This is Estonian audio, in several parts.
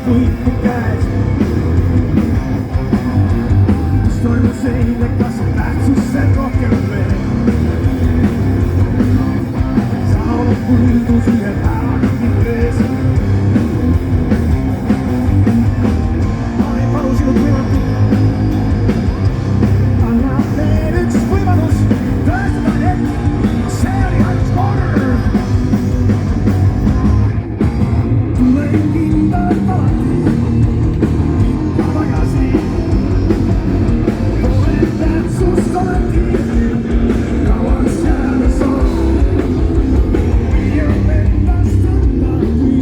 võitu käes. mis toimus eile, kas tähtsusse rohkem veel? sa oled puldus ühe päevaga ees. ma ei palu sinu võimatut. anna veel üks võimalus tõestada, et see oli ainult kord. tulen kindlalt alati ikka tagasi. Pole tähtsust alati, kauaks jääda saab. püüab endast anda, kui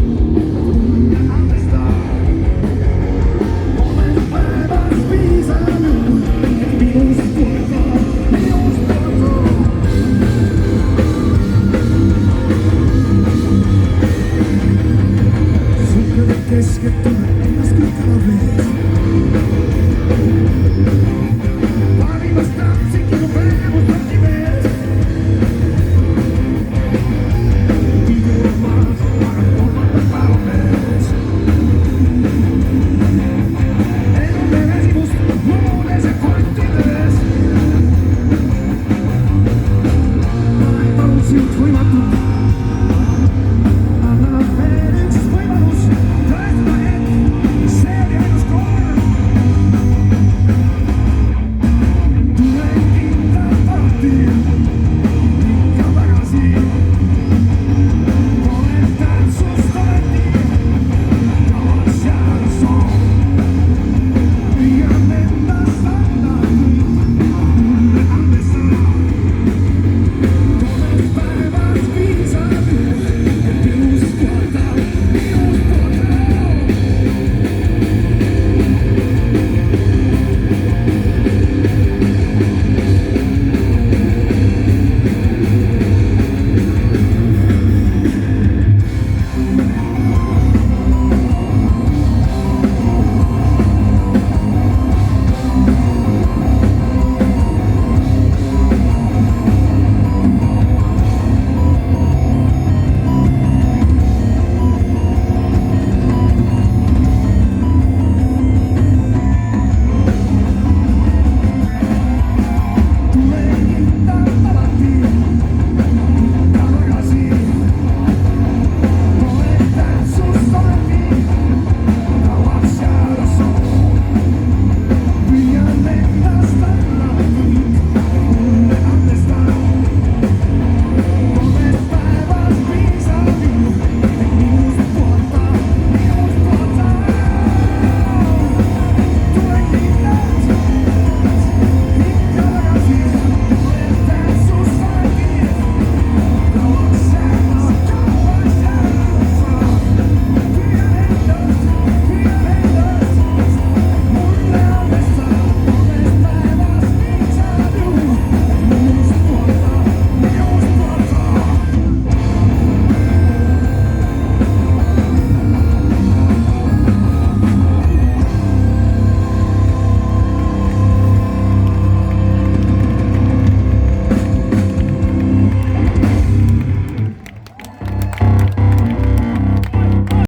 andestab. olen päevas piisanud, et minust puudutab. Keskelt